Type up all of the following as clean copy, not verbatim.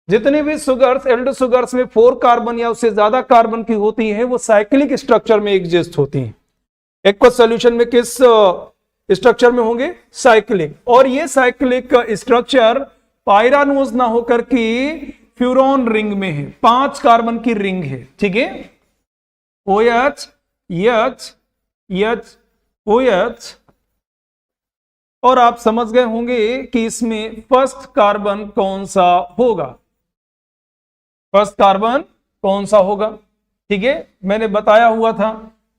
जितनी भी sugars Aldo sugars में 4 कार्बन या उससे ज्यादा कार्बन की होती हैं वो साइक्लिक स्ट्रक्चर में एग्जिस्ट होती हैं। एक्वस सॉल्यूशन में किस स्ट्रक्चर में होंगे? साइक्लिक। और ये साइक्लिक स्ट्रक्चर पायरानोज ना होकर के फ्यूरॉन रिंग में है, 5 कार्बन की रिंग है, ठीक है। OH H H OH। और आप समझ गए होंगे कि इसमें फर्स्ट कार्बन कौन सा होगा, फर्स्ट कार्बन कौन सा होगा, ठीक है, मैंने बताया हुआ था।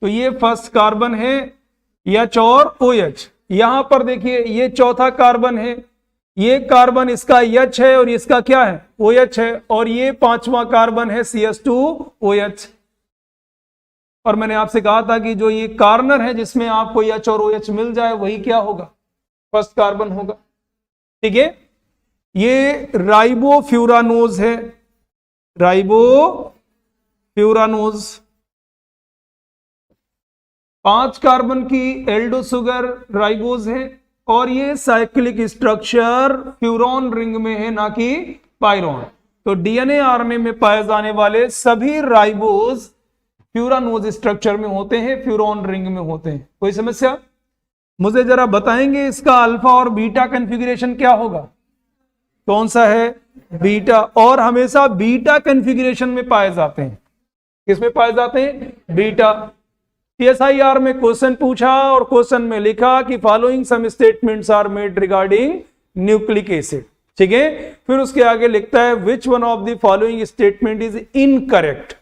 तो ये फर्स्ट कार्बन है H और OH। यहां पर देखिए ये चौथा कार्बन है, ये कार्बन इसका H है और इसका क्या है? OH है। और ये 5वां कार्बन है CH2OH। और मैंने आपसे कहा था कि जो ये कार्नर है जिसमें आपको H और OH मिल जाए वही क्या होगा? फर्स्ट कार्बन होगा, ठीक है। ये राइबोफ्यूरानोज है, राइबोफ्यूरानोज। 5 कार्बन की एल्डो सुगर राइबोज है और ये साइक्लिक स्ट्रक्चर फ्यूरॉन रिंग में है, ना कि पायरॉन। तो डीएनए आरएनए में पाए जाने वाले सभी राइबोज फ्यूरानोज स्ट्रक्चर में होते हैं, फ्यूरॉन रिंग में होते हैं। कोई समस्या? मुझे जरा बताएंगे इसका अल्फा और बीटा कॉन्फ़िगरेशन क्या होगा? कौन सा है? बीटा। और हमेशा बीटा कॉन्फ़िगरेशन में पाए जाते हैं। किसमें पाए जाते हैं? बीटा। CSIR में क्वेश्चन पूछा और क्वेश्चन में लिखा कि following some statements are made regarding nucleic acid, ठीक है। फिर उसके आगे लिखता है which one of the following statement is incorrect.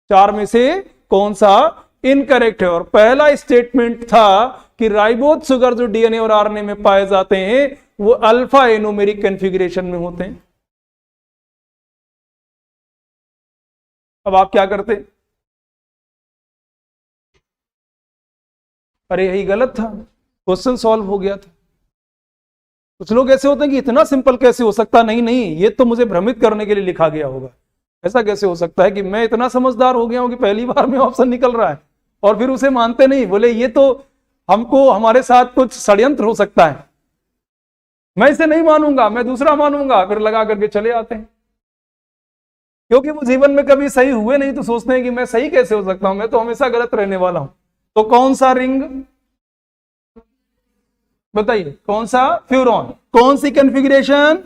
4 में से कौन सा इनकरेक्ट है? और पहला स्टेटमेंट था कि राइबोज सुगर जो डीएनए और आरएनए में पाए जाते हैं वो अल्फा एनोमेरिक कॉन्फ़िगरेशन में होते हैं। अब आप क्या करते? अरे यही गलत था, क्वेश्चन सॉल्व हो गया था। कुछ लोग ऐसे होते हैं कि इतना सिंपल कैसे हो सकता? नहीं नहीं, ये तो मुझे भ्रमित करने के लिए लिखा गया होगा। ऐसा कैसे हो सकता है कि मैं इतना समझदार हो गया हूं कि पहली बार में ऑप्शन निकल रहा है और फिर उसे मानते नहीं, बोले ये तो हमको हमारे साथ कुछ षड्यंत्र हो सकता है, मैं इसे नहीं मानूंगा, मैं दूसरा मानूंगा, फिर लगा करके चले आते हैं। क्योंकि वो जीवन में कभी सही हुए नहीं तो सोचते हैं कि मैं सही कैसे हो सकता हूं, मैं तो हमेशा गलत रहने वाला हूं। तो कौन सा रिंग बताइए? कौन सा? फ्यूरॉन। कौन सी कॉन्फ़िगरेशन?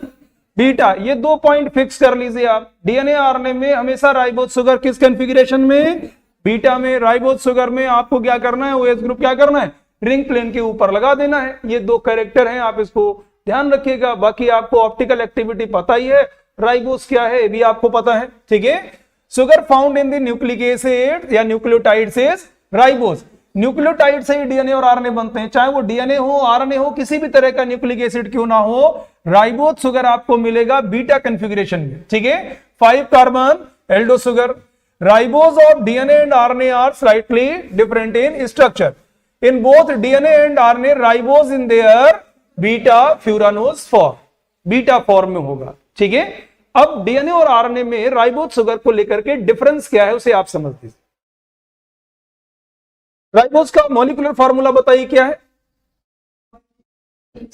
बीटा। ये 2 पॉइंट फिक्स कर लीजिए आप। डीएनए आरएनए में हमेशा राइबोज सुगर किस कॉन्फ़िगरेशन में? बीटा में। राइबोज सुगर में आपको क्या करना है? OH ग्रुप क्या करना है? रिंग प्लेन के ऊपर लगा देना है। ये 2 कैरेक्टर हैं, आप इसको ध्यान रखिएगा। बाकी आपको ऑप्टिकल एक्टिविटी पता ही है, राइबोज क्या है भी आपको पता है, ठीक है। Sugar found in the nucleic acid या न्यूक्लियोटाइड से राइबोज। न्यूक्लियोटाइड से ही डीएनए और आरएनए बनते हैं, चाहे वो डीएनए हो, आरएनए हो, किसी भी तरह का न्यूक्लिक एसिड क्यों ना हो, राइबोज सुगर आपको मिलेगा बीटा कॉन्फ़िगरेशन में, ठीक है। 5 carbon aldo sugar. Ribose of DNA and RNA are slightly different in structure. In both DNA and RNA ribose in their beta furanose form, beta form में होगा, ठीक है। अब डीएनए और आरएनए में राइबोज सुगर को लेकर के डिफरेंस क्या है उसे आप समझ लीजिए। राइबोज का मॉलिक्यूलर फार्मूला बताइए क्या है?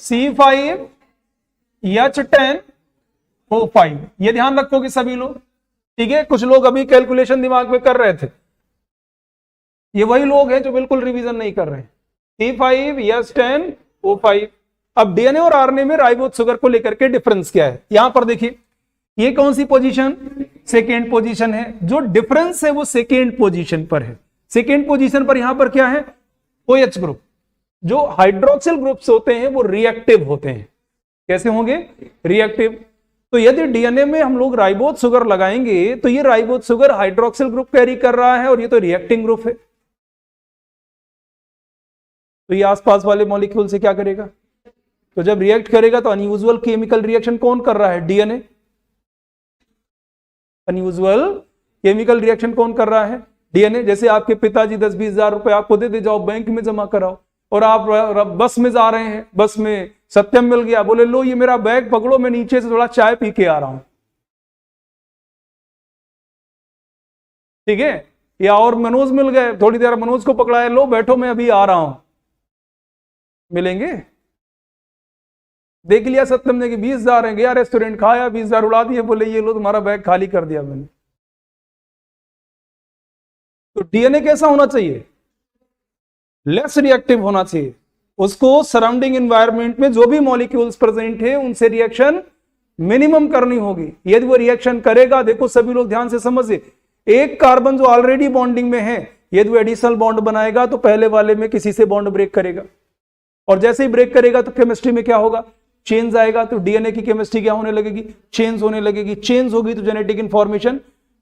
C5H10O5। ये ध्यान रखोगे सभी लोग, ठीक है। कुछ लोग अभी कैलकुलेशन दिमाग में कर रहे थे, ये वही लोग हैं जो बिल्कुल रिवीजन नहीं कर रहे हैं। C5H10O5। अब डीएनए और आरएनए में राइबोज सुगर को लेकर के डिफरेंस क्या है? यहां पर देखिए, ये कौन सी पोजीशन? सेकेंड पोजीशन है। जो डिफरेंस है वो सेकेंड पोजीशन पर है। सेकेंड पोजीशन पर यहां पर क्या है? OH group. जो हाइड्रोक्सिल ग्रुप्स होते हैं वो रिएक्टिव होते हैं। कैसे होंगे? रिएक्टिव। तो यदि डीएनए में हम लोग राइबोज सुगर लगाएंगे तो ये ribose sugar hydroxyl group carry कर रहा है और ये तो रिएक्टिंग ग्रुप है। तो ये आसपास वाले मॉलिक्यूल से क्या करेगा? तो जब रिएक्ट करेगा तो अनयूजुअल केमिकल रिएक्शन कौन कर रहा है? डीएनए। अनयूजुअल केमिकल रिएक्शन कौन कर रहा है? डीएनए। जैसे आपके पिताजी 10-20 हजार रुपए आपको दे जाओ बैंक में जमा कराओ, और आप बस में जा रहे हैं, बस में सत्यम मिल गया, बोले लो ये मेरा बैग पकड़ो, मैं नीचे से थोड़ा चाय पी के आ रहा हूं, ठीक है। या और मनोज मिल गए, थोड़ी देर मनोज को पकड़ाया, लो बैठो मैं अभी आ रहा हूं, मिलेंगे? देख लिया सत्यम ने कि 20,000 है, गया रेस्टोरेंट, खाया, 20,000 उड़ा दिए, बोले ये लो तुम्हारा बैग खाली कर दिया मैंने। तो डीएनए कैसा होना चाहिए? लेस रिएक्टिव होना चाहिए। उसको सराउंडिंग एनवायरनमेंट में जो भी मॉलिक्यूल्स प्रेजेंट है उनसे रिएक्शन मिनिमम करनी होगी। यदि वो रिएक्शन करेगा, देखो सभी लोग ध्यान से समझिए, एक कार्बन जो ऑलरेडी बॉन्डिंग में है, यदि वो एडिशनल बॉन्ड बनाएगा तो पहले वाले में किसी से बॉन्ड ब्रेक करेगा, और जैसे ही ब्रेक करेगा तो केमिस्ट्री में क्या होगा? चेंज आएगा। तो डीएनए की केमिस्ट्री क्या होने लगेगी? चेंज होने लगेगी। चेंज होगी तो जेनेटिक इंफॉर्मेशन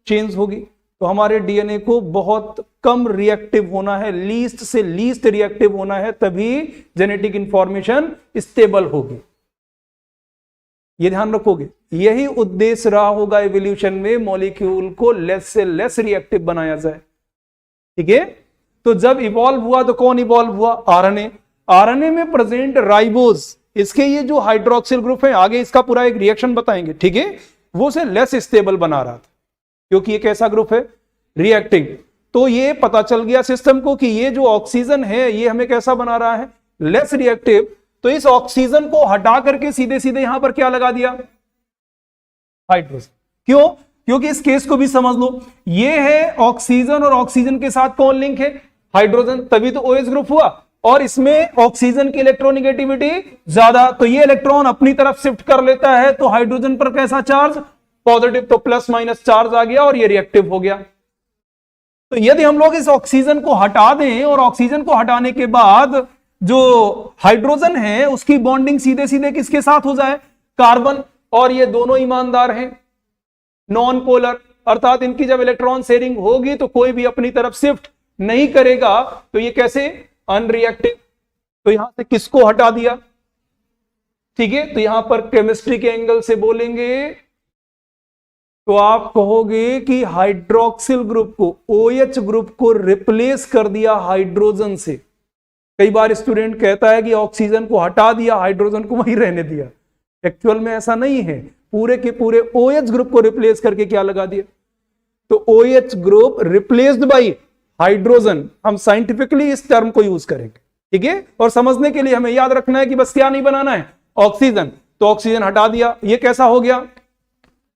चेंज होगी। तो हमारे डीएनए को बहुत कम रिएक्टिव होना है, लीस्ट से लीस्ट रिएक्टिव होना है, तभी जेनेटिक इंफॉर्मेशन स्टेबल होगी। ये ध्यान रखोगे। यही उद्देश्य रहा होगा एवोल्यूशन में, मॉलिक्यूल को लेस से लेस रिएक्टिव बनाया जाए। ठीक है। तो जब इवॉल्व हुआ तो कौन इवॉल्व हुआ? आरएनए। आरएनए में प्रेजेंट राइबोज, इसके ये जो हाइड्रोक्सिल ग्रुप है, आगे इसका पूरा एक रिएक्शन बताएंगे, ठीक है, वो से लेस स्टेबल बना रहा था, क्योंकि ये कैसा ग्रुप है? रिएक्टिव। तो ये पता चल गया सिस्टम को कि ये जो ऑक्सीजन है ये हमें कैसा बना रहा है? Less reactive. तो इस ऑक्सीजन को हटा करके सीधे सीधे यहां पर क्या लगा दिया? हाइड्रोजन। क्यों? क्योंकि इस केस को भी समझ लो, ये है ऑक्सीजन और ऑक्सीजन के साथ कौन लिंक है? हाइड्रोजन, तभी तो OH ग्रुप हुआ। और इसमें ऑक्सीजन की इलेक्ट्रोनिगेटिविटी ज्यादा, तो ये इलेक्ट्रॉन अपनी तरफ शिफ्ट कर लेता है, तो हाइड्रोजन पर कैसा चार्ज? पॉजिटिव। तो प्लस माइनस चार्ज आ गया और ये रिएक्टिव हो गया। तो यदि हम लोग इस ऑक्सीजन को हटा दें, और ऑक्सीजन को हटाने के बाद जो हाइड्रोजन है उसकी बॉन्डिंग सीधे सीधे किसके साथ हो जाए? कार्बन। और ये दोनों ईमानदार हैं, नॉन पोलर, अर्थात इनकी जब इलेक्ट्रॉन शेयरिंग होगी तो कोई भी अपनी तरफ शिफ्ट नहीं करेगा, तो ये कैसे? अनरिएक्टिव। तो यहां से किसको हटा दिया? ठीक है। तो यहां पर केमिस्ट्री के एंगल से बोलेंगे तो आप कहोगे कि हाइड्रोक्सिल ग्रुप को, OH ग्रुप को रिप्लेस कर दिया हाइड्रोजन से। कई बार स्टूडेंट कहता है कि ऑक्सीजन को हटा दिया, हाइड्रोजन को वहीं रहने दिया। एक्चुअल में ऐसा नहीं है, पूरे के पूरे OH ग्रुप को रिप्लेस करके क्या लगा दिया? तो OH group replaced by hydrogen. हम साइंटिफिकली इस टर्म को यूज करेंगे, ठीक है। और समझने के लिए हमें याद रखना है कि बस क्या नहीं बनाना है? ऑक्सीजन। तो ऑक्सीजन हटा दिया, ये कैसा हो गया?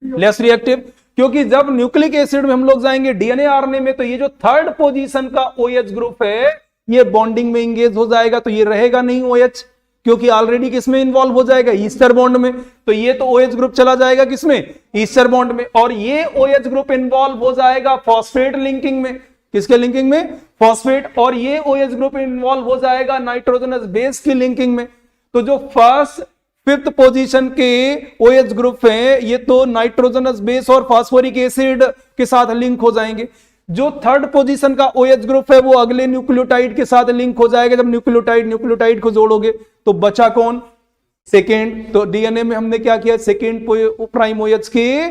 Less reactive. क्योंकि जब न्यूक्लिक एसिड में हम लोग जाएंगे डीएनए आरएनए में, तो ये जो थर्ड पोजीशन का OH ग्रुप है ये बॉन्डिंग में इंगेज हो जाएगा, तो ये रहेगा नहीं OH, क्योंकि ऑलरेडी किसमें इन्वॉल्व हो जाएगा? ईस्टर बॉन्ड में। तो ये तो OH ग्रुप चला जाएगा किसमें? ईस्टर बॉन्ड में। और ये OH ग्रुप इन्वॉल्व हो जाएगा फॉस्फेट लिंकिंग में। किसके लिंकिंग में? फॉस्फेट। और ये OH ग्रुप इन्वॉल्व हो जाएगा नाइट्रोजनस बेस की लिंकिंग में। तो जो फर्स्ट फिफ्थ पोजीशन के OH ग्रुप हैं ये तो नाइट्रोजनस बेस और फास्फोरिक एसिड के साथ लिंक हो जाएंगे। जो थर्ड पोजीशन का OH ग्रुप है वो अगले न्यूक्लियोटाइड के साथ लिंक हो जाएगा। जब न्यूक्लियोटाइड को जोड़ोगे तो बचा कौन? सेकेंड। तो डीएनए में हमने क्या किया? सेकेंड प्राइम OH के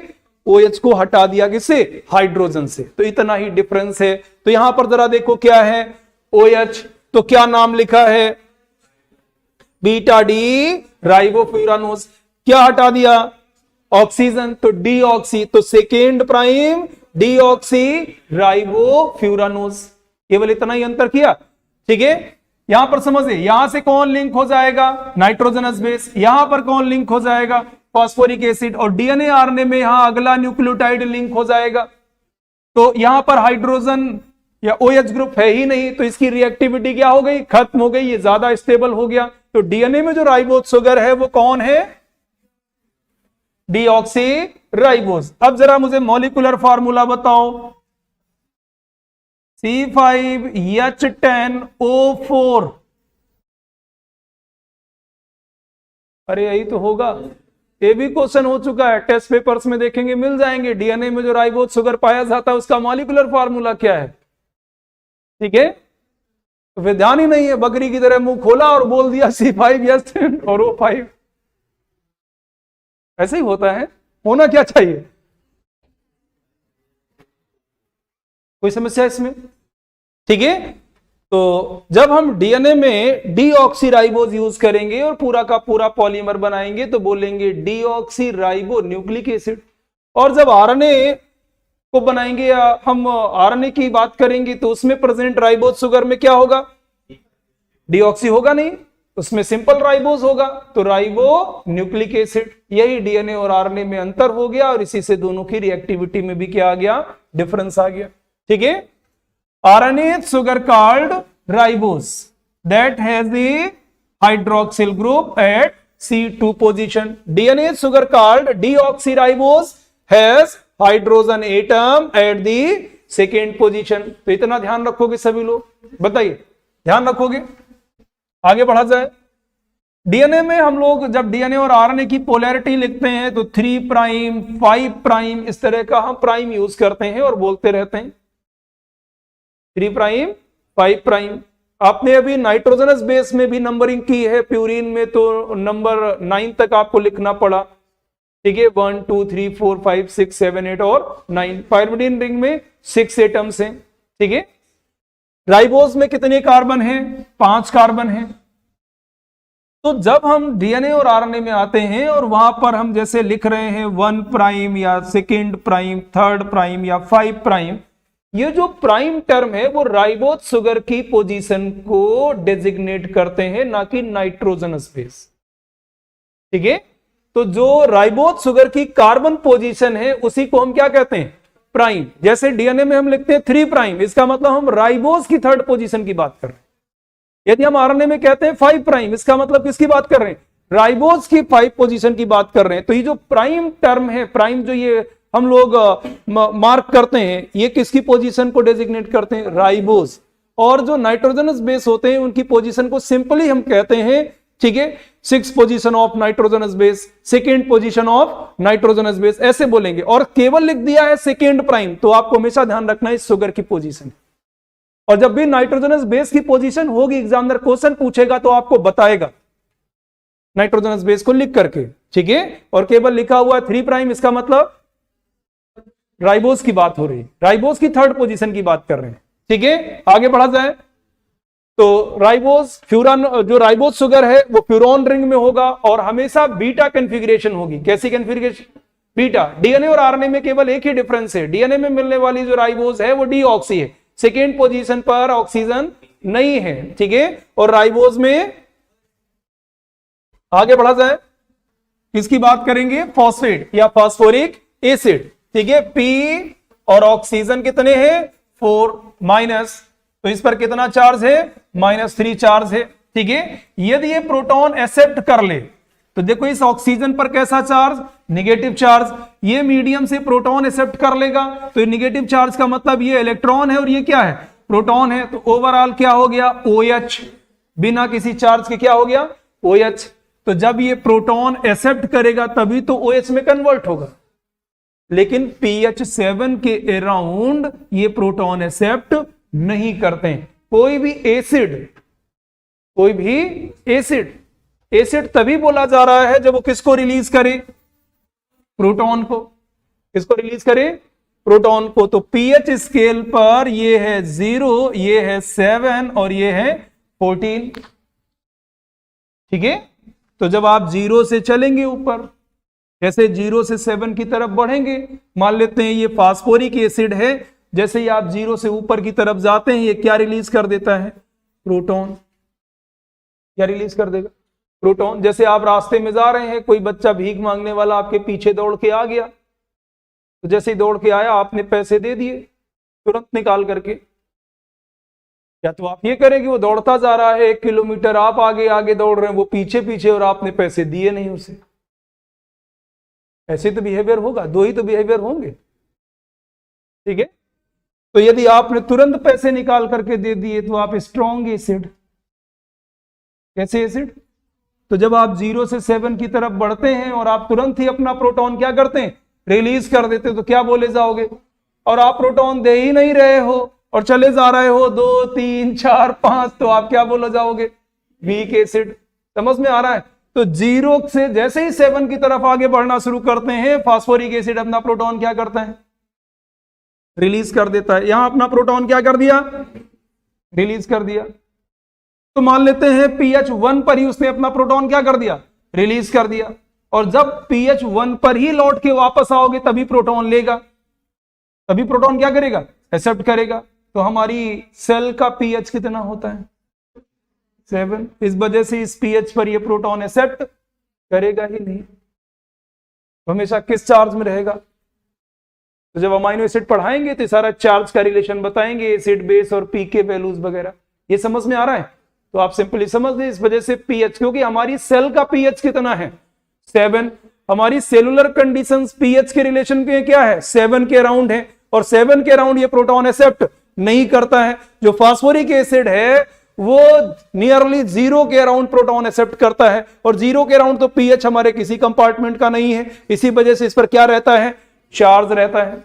OH को हटा दिया, किससे? हाइड्रोजन से। तो इतना ही डिफरेंस है। तो यहां पर जरा देखो क्या है? OH। तो क्या नाम लिखा है? Beta D ribofuranose. क्या हटा दिया? ऑक्सीजन। तो डीऑक्सी। तो सेकेंड प्राइम डीऑक्सी राइबोफ्यूरानोज। केवल इतना ही अंतर किया, ठीक है। यहां पर समझिए, यहां से कौन लिंक हो जाएगा? Nitrogenous base. यहां पर कौन लिंक हो जाएगा? Phosphoric acid. और डीएनए आरएनए में यहां अगला न्यूक्लियोटाइड लिंक हो जाएगा। तो यहां पर हाइड्रोजन या OH ग्रुप है ही नहीं, तो इसकी रिएक्टिविटी क्या हो गई? खत्म हो गई, ये ज्यादा स्टेबल हो गया। तो डीएनए में जो राइबोज शुगर है वो कौन है? Deoxy ribose. अब जरा मुझे मॉलिक्यूलर फार्मूला बताओ। C5H10O4। अरे यही तो होगा, ये भी क्वेश्चन हो चुका है, टेस्ट पेपर्स में देखेंगे, मिल जाएंगे। डीएनए में जो राइबोज शुगर पाया जाता है उसका मॉलिक्यूलर फार्मूला क्या है? ठीक है। तो फिर ध्यान ही नहीं है, बकरी की तरह मुंह खोला और बोल दिया C5H10 और O5। ऐसे ही होता है। होना क्या चाहिए? कोई समस्या इसमें? ठीक है। तो जब हम डीएनए में डीऑक्सीराइबोज यूज करेंगे और पूरा का पूरा पॉलीमर बनाएंगे तो बोलेंगे डीऑक्सीराइबो न्यूक्लिक एसिड। और जब आरएनए को बनाएंगे या हम आरएनए की बात करेंगे तो उसमें प्रेजेंट राइबोज शुगर में क्या होगा? डीऑक्सी होगा नहीं, उसमें सिंपल राइबोज होगा, तो राइबो न्यूक्लिक एसिड। यही डीएनए और आरएनए में अंतर हो गया और इसी से दोनों की रिएक्टिविटी में भी क्या आ गया, डिफरेंस आ गया। ठीक है, RNA sugar called ribose that has a hydroxyl group at C2 position. DNA sugar called deoxyribose has hydrogen atom at the second position. तो इतना ध्यान रखोगे सभी लोग, बताइए ध्यान रखोगे। आगे बढ़ा जाए। डीएनए में हम लोग जब डीएनए और आरएनए की पोलैरिटी लिखते हैं तो 3 प्राइम 5 प्राइम इस तरह का हम प्राइम यूज करते हैं और बोलते रहते हैं 3 प्राइम 5 प्राइम। आपने अभी नाइट्रोजनस बेस में भी नंबरिंग की है, प्यूरिन में तो नंबर 9 तक आपको लिखना पड़ा। ठीक है, 1 2 3 4 5 6 7 8 और 9। पाइरिमिडीन रिंग में 6 एटम्स हैं। ठीक है, राइबोज में कितने कार्बन हैं, 5 कार्बन हैं। तो जब हम डीएनए और आरएनए में आते हैं और वहां पर हम जैसे लिख रहे हैं 1 प्राइम या 2 प्राइम 3 प्राइम या 5 प्राइम, ये जो प्राइम टर्म है वो राइबोज सुगर की पोजीशन को डेजिग्नेट करते हैं, ना कि नाइट्रोजनस बेस। ठीक है, तो जो राइबोज सुगर की कार्बन पोजीशन है उसी को हम क्या कहते हैं, प्राइम। जैसे डीएनए में हम लिखते हैं 3 प्राइम, इसका मतलब हम राइबोज की 3rd पोजीशन की बात कर रहे हैं। यदि हम आरएनए में कहते हैं 5 प्राइम, इसका मतलब किसकी बात कर रहे हैं, राइबोज की 5 पोजीशन की बात कर रहे हैं। तो ये जो प्राइम टर्म है, प्राइम जो ये हम लोग मार्क करते हैं, ये किसकी पोजीशन को डेजिग्नेट करते हैं, राइबोज। और जो नाइट्रोजनस बेस होते हैं उनकी पोजीशन को सिंपली हम कहते हैं, ठीक है, 6 position of nitrogenous base, 2nd position of nitrogenous base, ऐसे बोलेंगे। और केवल लिख दिया है 2nd प्राइम, तो आपको हमेशा ध्यान रखना है शुगर की पोजीशन। और जब भी नाइट्रोजनस बेस की पोजीशन होगी, एग्जामिनर क्वेश्चन पूछेगा तो आपको बताएगा नाइट्रोजनस बेस को लिख करके। ठीक है, और केवल लिखा हुआ 3 प्राइम, इसका मतलब राइबोज की बात हो रही है, राइबोज की 3rd पोजीशन की बात कर रहे हैं। ठीक है, आगे बढ़ा जाए। तो राइबोज फ्यूरान, जो राइबोज शुगर है वो फ्यूरॉन रिंग में होगा और हमेशा बीटा कॉन्फ़िगरेशन होगी। कैसी कॉन्फ़िगरेशन, बीटा। डीएनए और आरएनए में केवल एक ही डिफरेंस है, डीएनए में मिलने वाली जो राइबोज है वो डीऑक्सी है, 2nd पोजीशन पर ऑक्सीजन नहीं है। ठीक है, और राइबोज में आगे बढ़ा जाए, किसकी बात करेंगे, फॉस्फेट या फास्फोरिक एसिड। ठीक है, पी और ऑक्सीजन कितने हैं, 4 माइनस, तो इस पर कितना चार्ज है, -3 चार्ज है। ठीक है, यदि ये प्रोटॉन एक्सेप्ट कर ले तो देखो इस ऑक्सीजन पर कैसा चार्ज, नेगेटिव चार्ज। ये मीडियम से प्रोटॉन एक्सेप्ट कर लेगा तो नेगेटिव चार्ज का मतलब ये इलेक्ट्रॉन है और ये क्या है, प्रोटॉन है। तो ओवरऑल क्या हो गया, OH, बिना किसी चार्ज के क्या हो गया, OH। तो जब ये प्रोटॉन एक्सेप्ट करेगा तभी तो OH में कन्वर्ट होगा, लेकिन pH 7 के अराउंड ये प्रोटॉन एक्सेप्ट नहीं करते हैं। कोई भी एसिड तभी बोला जा रहा है जब वो किसको रिलीज करे, प्रोटॉन को। किसको रिलीज करे, प्रोटॉन को। तो pH स्केल पर ये है 0, ये है 7 और ये है 14। ठीक है, तो जब आप 0 से चलेंगे ऊपर, जैसे 0 से 7 की तरफ बढ़ेंगे, मान लेते हैं ये फास्फोरिक एसिड है, जैसे ही आप 0 से ऊपर की तरफ जाते हैं ये क्या रिलीज कर देता है, प्रोटॉन। क्या रिलीज कर देगा, प्रोटॉन। जैसे आप रास्ते में जा रहे हैं, कोई बच्चा भीख मांगने वाला आपके पीछे दौड़ के आ गया, तो जैसे ही दौड़ के आया आपने पैसे दे दिए तुरंत निकाल करके। या तो आप ये करें कि वो दौड़ता जा रहा है 1 किलोमीटर, आप आगे आगे दौड़ रहे हैं, वो पीछे पीछे, और आपने पैसे दिए नहीं उसे। ऐसे तो बिहेवियर होगा, 2 ही तो बिहेवियर होंगे। ठीक है, तो यदि आपने तुरंत पैसे निकाल करके दे दिए तो आप स्ट्रॉन्ग एसिड। कैसे एसिड, तो जब आप 0 से 7 की तरफ बढ़ते हैं और आप तुरंत ही अपना प्रोटॉन क्या करते हैं, रिलीज कर देते, तो क्या बोले जाओगे। और आप प्रोटॉन दे ही नहीं रहे हो और चले जा रहे हो 2 3 4 5, तो आप क्या बोले जाओगे, वीक एसिड। समझ में आ रहा है। तो 0 से जैसे ही 7 की तरफ आगे बढ़ना शुरू करते हैं, फास्फोरिक एसिड अपना प्रोटॉन क्या करता है, रिलीज कर देता है। यहां अपना प्रोटॉन क्या कर दिया, रिलीज कर दिया। तो मान लेते हैं pH 1 पर ही उसने अपना प्रोटॉन क्या कर दिया, रिलीज कर दिया। और जब pH 1 पर ही लौट के वापस आओगे तभी प्रोटॉन लेगा, तभी प्रोटॉन क्या करेगा, एक्सेप्ट करेगा। तो हमारी सेल का pH कितना होता है, 7। इस वजह से इस पीएच पर ये प्रोटॉन एक्सेप्ट करेगा ही नहीं, तो हमेशा किस चार्ज में रहेगा। तो जब अमाइनो एसिड पढ़ाएंगे तो सारा चार्ज का रिलेशन बताएंगे, एसिड बेस और पी के वैल्यूज वगैरह। ये समझ में आ रहा है? तो आप सिंपली समझ लें, इस वजह से पीएच, क्योंकि हमारी सेल का पीएच कितना है 7, हमारी सेलुलर कंडीशंस पीएच के रिलेशन के क्या है 7 के अराउंड है, और 7 के अराउंड ये प्रोटॉन एक्सेप्ट नहीं करता है। जो फास्फोरिक एसिड है वो नियरली 0 के अराउंड प्रोटॉन एक्सेप्ट करता है, और 0 के अराउंड तो पीएच हमारे किसी कंपार्टमेंट का नहीं है, इसी वजह से इस पर क्या रहता है, चार्ज रहता है।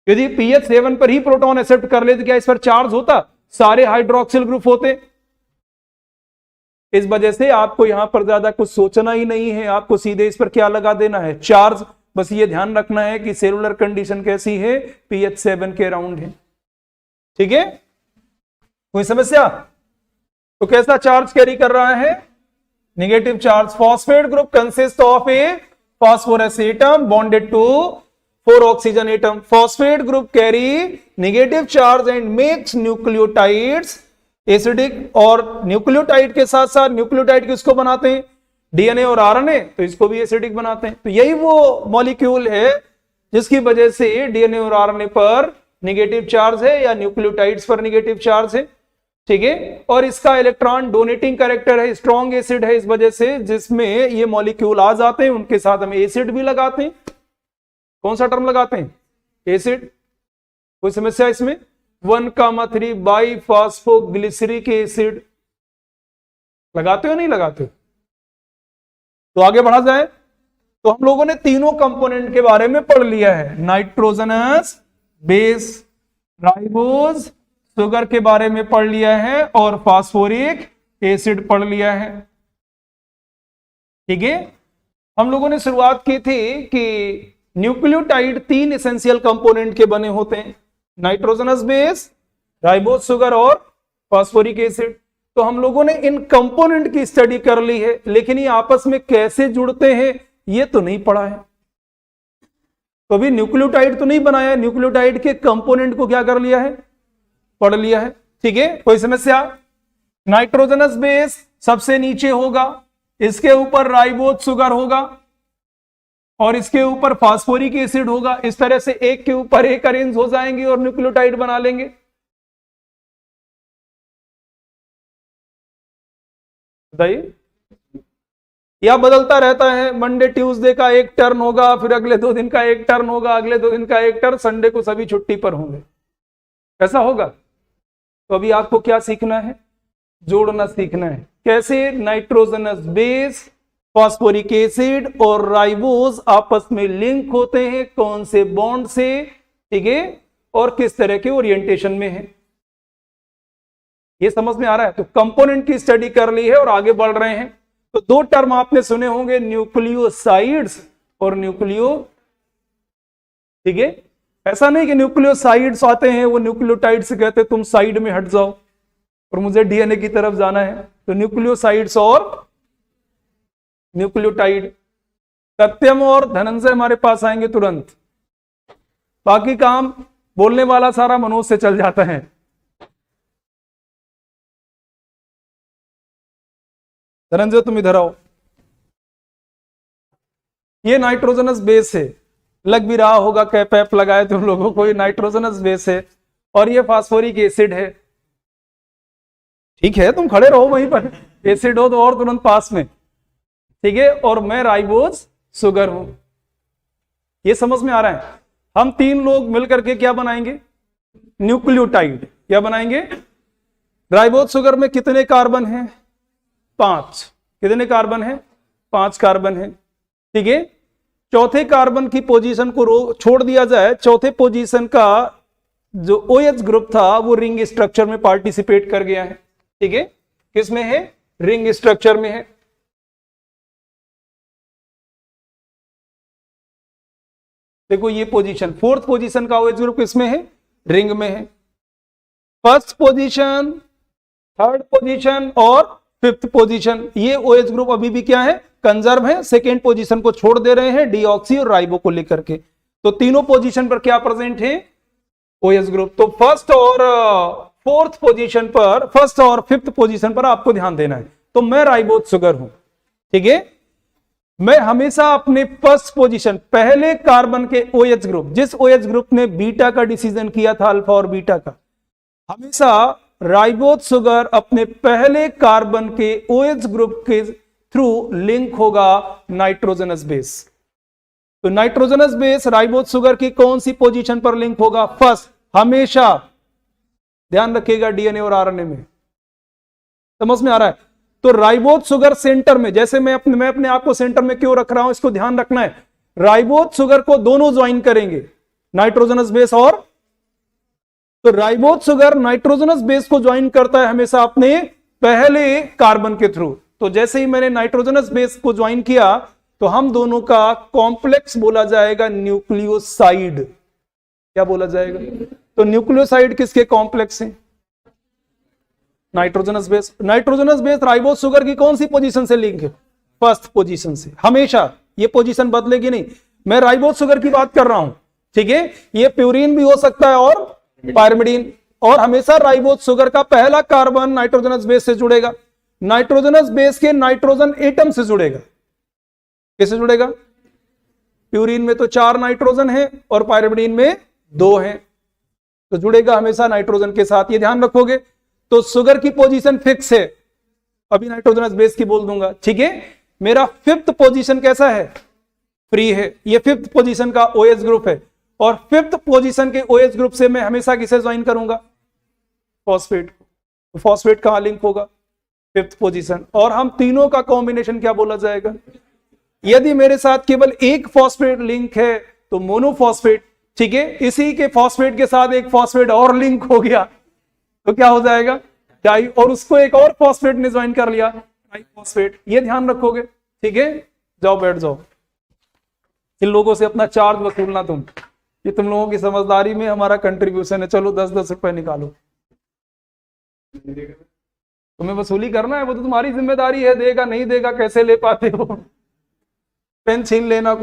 यदि पीएच 7 पर ही प्रोटॉन एक्सेप्ट कर ले तो क्या इस पर चार्ज होता, सारे हाइड्रोक्सिल ग्रुप होते। इस वजह से आपको यहां पर ज्यादा कुछ सोचना ही नहीं है, आपको सीधे इस पर क्या लगा देना है, चार्ज। बस ये ध्यान रखना है कि सेलुलर कंडीशन कैसी है, पीएच 7 के अराउंड है। ठीक है, कोई समस्या? तो कैसा चार्ज कैरी कर रहा है, negative charge. Phosphate group consist of A phosphorus atom bonded to 4 oxygen atom. Phosphate group carry negative charge and makes nucleotides acidic, और न्यूक्लियोटाइड के साथ साथ न्यूक्लियोटाइड किसको बनाते हैं, डीएनए और आरएनए, तो इसको भी एसिडिक बनाते हैं। तो यही वो मॉलिक्यूल है जिसकी वजह से डीएनए और आरएनए पर नेगेटिव चार्ज है या न्यूक्लियोटाइड्स पर नेगेटिव चार्ज है। ठीक है, और इसका इलेक्ट्रॉन डोनेटिंग कैरेक्टर है, स्ट्रॉन्ग एसिड है, इस वजह से जिसमें ये मॉलिक्यूल आ जाते हैं उनके साथ हम एसिड भी लगाते हैं। कौन सा टर्म लगाते हैं, एसिड। कोई समस्या इसमें? 1,3 बाई फॉस्फोग्लिसरिक एसिड लगाते हो नहीं लगाते? तो आगे बढ़ा जाए तो हम लोगों ने तीनों कंपोनेंट के बारे में पढ़ लिया है, नाइट्रोजनस बेस, राइबोज शुगर के बारे में पढ़ लिया है, और फास्फोरिक एसिड पढ़ लिया है। ठीक है, हम लोगों ने शुरुआत की थी कि न्यूक्लियोटाइड 3 एसेंशियल कंपोनेंट के बने होते हैं, नाइट्रोजनस बेस, राइबोज शुगर और फास्फोरिक एसिड। तो हम लोगों ने इन कंपोनेंट की स्टडी कर ली है, लेकिन ये आपस में कैसे जुड़ते हैं ये तो नहीं पढ़ा है। तो अभी न्यूक्लियोटाइड तो नहीं बनाया, न्यूक्लियोटाइड के कंपोनेंट को क्या कर लिया है, पढ़ लिया है। ठीक है, कोई समस्या? नाइट्रोजनस बेस सबसे नीचे होगा, इसके ऊपर राइबोज शुगर होगा, और इसके ऊपर फास्फोरिक एसिड होगा। इस तरह से एक के ऊपर एक अरेंज हो जाएंगे और न्यूक्लियोटाइड बना लेंगे। बताइए, या बदलता रहता है, मंडे ट्यूसडे का एक टर्न होगा, फिर अगले 2 दिन का एक टर्न होगा, अगले 2 दिन का एक टर्न, संडे को सभी छुट्टी पर होंगे, ऐसा होगा। तो अभी आपको क्या सीखना है, जोड़ना सीखना है। कैसे? नाइट्रोजनस बेस, फास्फोरिक एसिड और राइबोज आपस में लिंक होते हैं, कौन से बॉन्ड से, ठीक है, और किस तरह के ओरिएंटेशन में है, ये समझ में आ रहा है। तो कंपोनेंट की स्टडी कर ली है और आगे बढ़ रहे हैं। तो 2 टर्म आपने सुने होंगे, न्यूक्लियोसाइड्स और न्यूक्लियो, ठीक है। ऐसा नहीं कि न्यूक्लियोसाइड्स आते हैं वो न्यूक्लियोटाइड से कहते तुम साइड में हट जाओ और मुझे डीएनए की तरफ जाना है। तो न्यूक्लियोसाइड्स और न्यूक्लियोटाइड, सत्यम और धनंजय हमारे पास आएंगे तुरंत, बाकी काम बोलने वाला सारा मनोज से चल जाता है। धनंजय तुम इधर आओ। ये नाइट्रोजनस बेस है, लग भी रहा होगा कैप ऐप लगाए तुम लोगों को, ये नाइट्रोजनस बेस है और ये फास्फोरिक एसिड है। ठीक है, तुम खड़े रहो वहीं पर, एसिड हो तो और तुरंत पास में, ठीक है। और मैं राइबोज शुगर हूं, ये समझ में आ रहा है। हम 3 लोग मिलकर के क्या बनाएंगे, न्यूक्लियोटाइड। क्या बनाएंगे? राइबोज शुगर में कितने कार्बन हैं? 5। कितने कार्बन हैं? 5 कार्बन हैं, ठीक है। चौथे कार्बन की पोजीशन को छोड़ दिया जाए, चौथे पोजीशन का जो OH ग्रुप था वो रिंग स्ट्रक्चर में पार्टिसिपेट कर गया है, ठीक है। किसमें है? रिंग स्ट्रक्चर में है। देखो ये पोजीशन, 4th पोजीशन का OH ग्रुप किसमें है? रिंग में है। 1st पोजीशन, 3rd पोजीशन और 5th पोजीशन, ये OH ग्रुप अभी भी क्या है? कंजर्व है। 2nd पोजीशन को छोड़ दे रहे हैं डीऑक्सी और राइबो को लेकर के। तो तीनों पोजीशन पर क्या प्रेजेंट है? OH group. तो 1st और फोर्थ पोजीशन पर, फर्स्ट और फिफ्थ पोजीशन पर आपको ध्यान देना है। तो मैं राइबोज शुगर हूं, ठीक है। मैं हमेशा अपने फर्स्ट पोजीशन, पहले कार्बन के OH ग्रुप, जिस OH ग्रुप ने बीटा का डिसीजन किया था, अल्फा और बीटा का, हमेशा राइबोज शुगर अपने पहले कार्बन के OH ग्रुप के थ्रू लिंक होगा नाइट्रोजनस बेस। तो नाइट्रोजनस बेस राइबोज शुगर की कौन सी पोजीशन पर लिंक होगा? फर्स्ट। हमेशा ध्यान रखिएगा डीएनए और आरएनए में, समझ में आ रहा है? तो राइबोज शुगर सेंटर में, जैसे मैं अपने आप को सेंटर में क्यों रख रहा हूं, इसको ध्यान रखना है। राइबोज शुगर को दोनों ज्वाइन करेंगे, नाइट्रोजनस बेस और, तो राइबोज शुगर नाइट्रोजनस बेस को ज्वाइन करता है हमेशा अपने पहले कार्बन के थ्रू। तो जैसे ही मैंने नाइट्रोजनस बेस को ज्वाइन किया तो हम दोनों का कॉम्प्लेक्स बोला जाएगा न्यूक्लियोसाइड। क्या बोला जाएगा? तो न्यूक्लियोसाइड किसके कॉम्प्लेक्स हैं? Nitrogenous base. Nitrogenous base ribose sugar की कौन सी पोजीशन से लिंक है? फर्स्ट पोजीशन से। हमेशा ये पोजीशन बदलेगी नहीं। मैं राइबोज शुगर की बात कर रहा हूं, ठीक है। ये प्यूरिन भी हो सकता है और पायरिमिडीन, और हमेशा राइबोज शुगर का पहला कार्बन नाइट्रोजनस बेस से जुड़ेगा, नाइट्रोजनस बेस के नाइट्रोजन एटम से जुड़ेगा। कैसे जुड़ेगा? प्यूरिन में तो 4 नाइट्रोजन है और पायरिमिडीन में 2 हैं, तो जुड़ेगा हमेशा नाइट्रोजन के साथ, ये ध्यान रखोगे। तो शुगर की पोजीशन फिक्स है, अभी नाइट्रोजनस बेस की बोल दूंगा, ठीक है। मेरा फिफ्थ पोजीशन कैसा है? फ्री है। ये फिफ्थ पोजीशन का OH ग्रुप है, और फिफ्थ पोजीशन के OH ग्रुप से मैं हमेशा किसे ज्वाइन करूंगा? फॉस्फेट। तो फॉस्फेट कहां लिंक होगा? Fifth position. और हम तीनों का कॉम्बिनेशन क्या बोला जाएगा? यदि मेरे साथ केवल एक फॉस्फेट लिंक है तो मोनोफॉस्फेट, ठीक है। इसी के फॉस्फेट के साथ एक फॉस्फेट और लिंक हो गया तो क्या हो जाएगा? डाई, और उसको एक और फॉस्फेट ने ज्वाइन कर लिया, ट्राइफॉस्फेट। ये ध्यान रखोगे, ठीक है। जाओ बैठ जाओ, इन लोगों से अपना चार्ज वसूलना तुम, ये तुम लोगों की समझदारी में हमारा कंट्रीब्यूशन है। चलो 10-10 रुपए निकालो, तुम्हें वसूली करना है, वो तो तुम्हारी जिम्मेदारी है। देगा नहीं देगा कैसे ले पाते हो, पेन छीन लेना कुछ